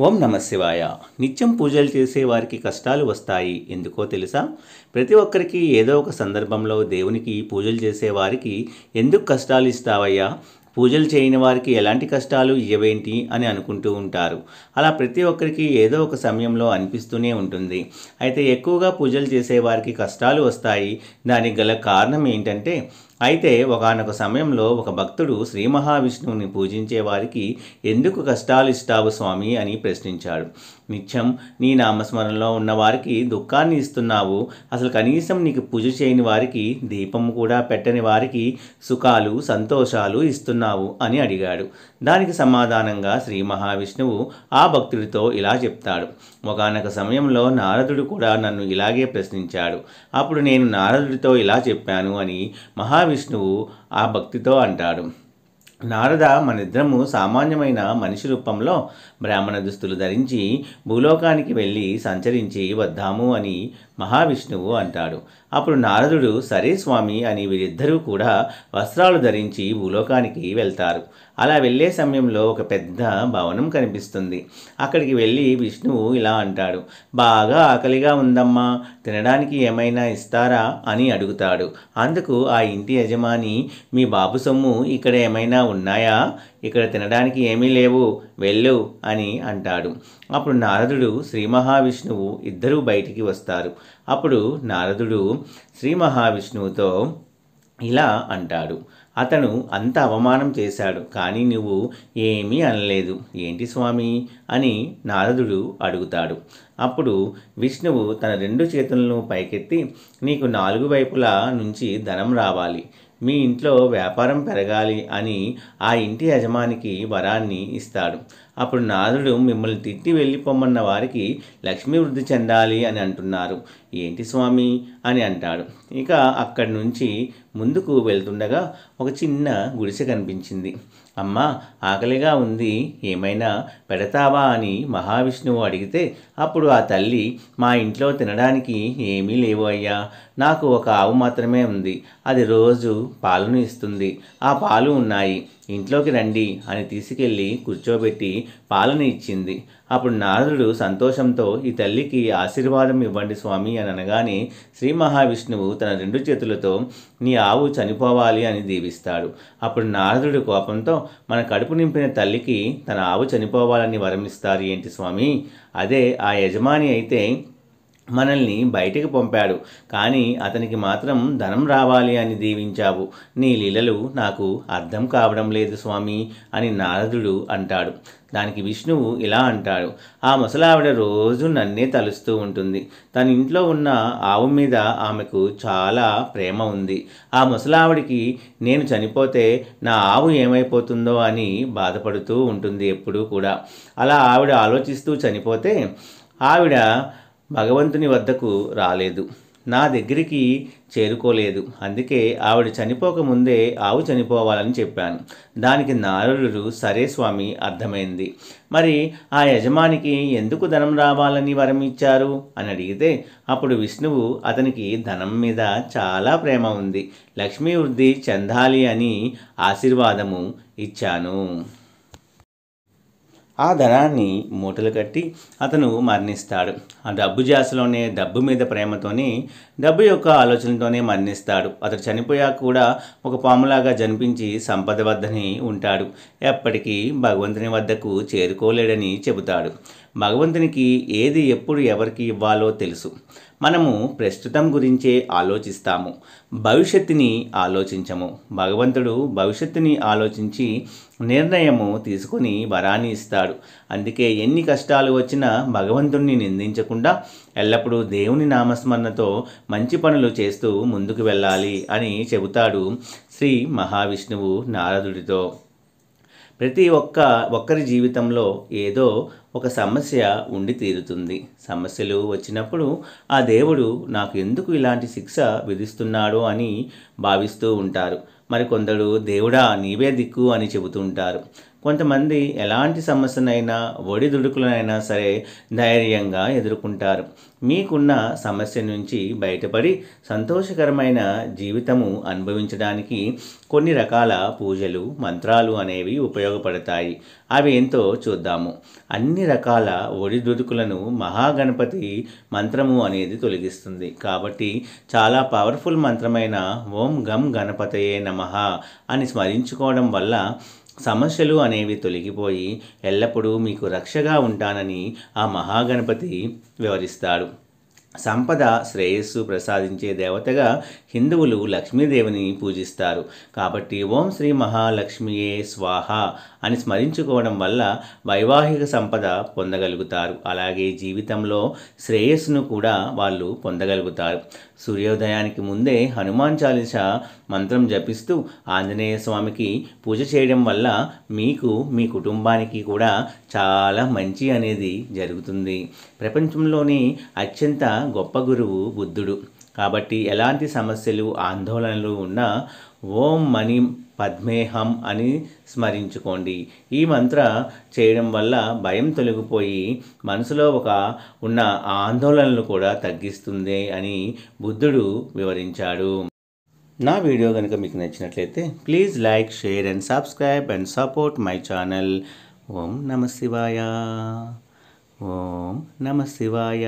ఓం నమ శివాయ. నిత్యం పూజలు చేసే వారికి కష్టాలు వస్తాయి. ఎందుకో తెలుసా? ప్రతి ఒక్కరికి ఏదో ఒక సందర్భంలో దేవునికి పూజలు చేసే వారికి ఎందుకు కష్టాలు ఇస్తావయ్యా, పూజలు చేయని వారికి ఎలాంటి కష్టాలు ఇవ్వేంటి అని అనుకుంటూ ఉంటారు. అలా ప్రతి ఒక్కరికి ఏదో ఒక సమయంలో అనిపిస్తూనే ఉంటుంది. అయితే ఎక్కువగా పూజలు చేసే వారికి కష్టాలు వస్తాయి. దానికి గల కారణం ఏంటంటే, అయితే ఒకానొక సమయంలో ఒక భక్తుడు శ్రీ మహావిష్ణువుని పూజించే వారికి ఎందుకు కష్టాలు ఇస్తావు స్వామి అని ప్రశ్నించాడు. నిత్యం నీ నామస్మరణలో ఉన్న వారికి దుఃఖాన్ని ఇస్తున్నావు, అసలు కనీసం నీకు పూజ చేయని వారికి, దీపం కూడా పెట్టని వారికి సుఖాలు సంతోషాలు ఇస్తున్నావు అని అడిగాడు. దానికి సమాధానంగా శ్రీ మహావిష్ణువు ఆ భక్తుడితో ఇలా చెప్తాడు. ఒకానొక సమయంలో నారదుడు కూడా నన్ను ఇలాగే ప్రశ్నించాడు. అప్పుడు నేను నారదుడితో ఇలా చెప్పాను అని మహావిష్ణువు ఆ భక్తితో అంటాడు. నారద, మనిద్దరము సామాన్యమైన మనిషి రూపంలో బ్రాహ్మణ దుస్తులు ధరించి భూలోకానికి వెళ్ళి సంచరించి వద్దాము అని మహావిష్ణువు అంటాడు. అప్పుడు నారదుడు సరే స్వామి అని వీరిద్దరూ కూడా వస్త్రాలు ధరించి భూలోకానికి వెళ్తారు. అలా వెళ్ళే సమయంలో ఒక పెద్ద భవనం కనిపిస్తుంది. అక్కడికి వెళ్ళి విష్ణువు ఇలా అంటాడు. బాగా ఆకలిగా ఉందమ్మా, తినడానికి ఏమైనా ఇస్తారా అని అడుగుతాడు. అందుకు ఆ ఇంటి యజమాని, మీ బాబు సొమ్ము ఇక్కడ ఏమైనా ఉన్నాయా? ఇక్కడ తినడానికి ఏమీ లేవు, వెళ్ళు అని అంటాడు. అప్పుడు నారదుడు శ్రీ మహావిష్ణువు ఇద్దరూ బయటికి వస్తారు. అప్పుడు నారదుడు శ్రీ మహావిష్ణువుతో ఇలా అంటాడు. అతను అంత అవమానం చేశాడు, కానీ నువ్వు ఏమీ అనలేదు, ఏంటి స్వామి అని నారదుడు అడుగుతాడు. అప్పుడు విష్ణువు తన రెండు చేతులను పైకెత్తి, నీకు నాలుగు వైపులా నుంచి ధనం రావాలి, మీ ఇంట్లో వ్యాపారం పెరగాలి అని ఆ ఇంటి యజమానికి వరాన్ని ఇస్తాడు. అప్పుడు నారదుడు, మిమ్మల్ని తిట్టి వెళ్ళిపోమన్న వారికి లక్ష్మీ వృద్ధి చెందాలి అని అంటున్నారు, ఏంటి స్వామి అని అంటాడు. ఇక అక్కడి నుంచి ముందుకు వెళ్తుండగా ఒక చిన్న గుడిసె కనిపించింది. అమ్మా, ఆకలిగా ఉంది, ఏమైనా పెడతావా అని మహావిష్ణువు అడిగితే, అప్పుడు ఆ తల్లి, మా ఇంట్లో తినడానికి ఏమీ లేవు అయ్యా, నాకు ఒక ఆవు మాత్రమే ఉంది, అది రోజు పాలను ఇస్తుంది, ఆ పాలు ఉన్నాయి, ఇంట్లోకి రండి అని తీసుకెళ్ళి కూర్చోబెట్టి పాలను ఇచ్చింది. అప్పుడు నారదుడు సంతోషంతో, ఈ తల్లికి ఆశీర్వాదం ఇవ్వండి స్వామి అని అనగానే శ్రీ మహావిష్ణువు తన రెండు చేతులతో నీ ఆవు చనిపోవాలి అని దీవిస్తాడు. అప్పుడు నారదుడు కోపంతో, మన కడుపు నింపిన తల్లికి తన ఆవు చనిపోవాలని వరమిస్తారు ఏంటి స్వామి? అదే ఆ యజమాని అయితే మనల్ని బయటికి పంపాడు, కానీ అతనికి మాత్రం ధనం రావాలి అని దీవించావు. నీ లీలలు నాకు అర్థం కావడం లేదు స్వామి అని నారదుడు అంటాడు. దానికి విష్ణువు ఇలా అంటాడు. ఆ ముసలావిడ రోజు నన్నే తలుస్తూ ఉంటుంది. తన ఇంట్లో ఉన్న ఆవు మీద ఆమెకు చాలా ప్రేమ ఉంది. ఆ ముసలావిడికి నేను చనిపోతే నా ఆవు ఏమైపోతుందో అని బాధపడుతూ ఉంటుంది ఎప్పుడూ కూడా. అలా ఆవిడ ఆలోచిస్తూ చనిపోతే ఆవిడ భగవంతుని వద్దకు రాలేదు, నా దగ్గరికి చేరుకోలేదు. అందుకే ఆవిడ చనిపోకముందే ఆవు చనిపోవాలని చెప్పాను. దానికి నారదుడు సరే స్వామి, అర్థమైంది, మరి ఆ యజమానికి ఎందుకు ధనం రావాలని వరం ఇచ్చారు అని అడిగితే, అప్పుడు విష్ణువు అతనికి ధనం మీద చాలా ప్రేమ ఉంది, లక్ష్మీ వృద్ధి చెందాలి అని ఆశీర్వాదము ఇచ్చాను. ఆ ధనాన్ని మూటలు కట్టి అతను మరణిస్తాడు. ఆ డబ్బు జాసలోనే, డబ్బు మీద ప్రేమతోనే, డబ్బు యొక్క ఆలోచనతోనే మరణిస్తాడు. అతడు చనిపోయాక కూడా ఒక పాములాగా జనిపించి సంపద వద్దనే ఉంటాడు. ఎప్పటికీ భగవంతుని వద్దకు చేరుకోలేడని చెబుతాడు. భగవంతునికి ఏది ఎప్పుడు ఎవరికి ఇవ్వాలో తెలుసు. మనము ప్రస్తుతం గురించే ఆలోచిస్తాము, భవిష్యత్తుని ఆలోచించము. భగవంతుడు భవిష్యత్తుని ఆలోచించి నిర్ణయము తీసుకొని వరాన్ని ఇస్తాడు. అందుకే ఎన్ని కష్టాలు వచ్చినా భగవంతుణ్ణి నిందించకుండా ఎల్లప్పుడూ దేవుని నామస్మరణతో మంచి పనులు చేస్తూ ముందుకు వెళ్ళాలి అని చెబుతాడు శ్రీ మహావిష్ణువు నారదుడితో. ప్రతి ఒక్కరి జీవితంలో ఏదో ఒక సమస్య ఉండి తీరుతుంది. సమస్యలు వచ్చినప్పుడు ఆ దేవుడు నాకు ఎందుకు ఇలాంటి శిక్ష విధిస్తున్నాడో అని భావిస్తూ ఉంటారు. మరికొందరు దేవుడా నీవే దిక్కు అని చెబుతుంటారు. కొంతమంది ఎలాంటి సమస్యనైనా ఒడిదుడుకులనైనా సరే ధైర్యంగా ఎదుర్కొంటారు. మీకున్న సమస్య నుంచి బయటపడి సంతోషకరమైన జీవితము అనుభవించడానికి కొన్ని రకాల పూజలు, మంత్రాలు అనేవి ఉపయోగపడతాయి. అవి ఏంటో చూద్దాము. అన్ని రకాల ఒడిదుడుకులను మహాగణపతి మంత్రము అనేది తొలగిస్తుంది. కాబట్టి చాలా పవర్ఫుల్ మంత్రమైన ఓం గం గణపతయే నమః అని స్మరించుకోవడం వల్ల సమస్యలు అనేవి తొలగిపోయి ఎల్లప్పుడూ మీకు రక్షగా ఉంటానని ఆ మహాగణపతి వివరిస్తాడు. సంపద, శ్రేయస్సు ప్రసాదించే దేవతగా హిందువులు లక్ష్మీదేవిని పూజిస్తారు. కాబట్టి ఓం శ్రీ మహాలక్ష్మియే స్వాహ అని స్మరించుకోవడం వల్ల వైవాహిక సంపద పొందగలుగుతారు. అలాగే జీవితంలో శ్రేయస్సును కూడా వాళ్ళు పొందగలుగుతారు. సూర్యోదయానికి ముందే హనుమాన్ చాలీసా మంత్రం జపిస్తూ ఆంజనేయ స్వామికి పూజ చేయడం వల్ల మీకు, మీ కుటుంబానికి కూడా చాలా మంచి అనేది జరుగుతుంది. ప్రపంచంలోని అత్యంత గొప్ప గురువు బుద్ధుడు. కాబట్టి ఎలాంటి సమస్యలు, ఆందోళనలు ఉన్నా ఓం మణి పద్మేహం అని స్మరించుకోండి. ఈ మంత్ర చేయడం వల్ల భయం తొలగిపోయి మనసులో ఉన్న ఆందోళనలు కూడా తగ్గిస్తుంది అని బుద్ధుడు వివరించాడు. నా వీడియో కనుక మీకు నచ్చినట్లయితే please like, share and subscribe and support my channel. ఓం నమ శివాయ. ఓం నమ శివాయ.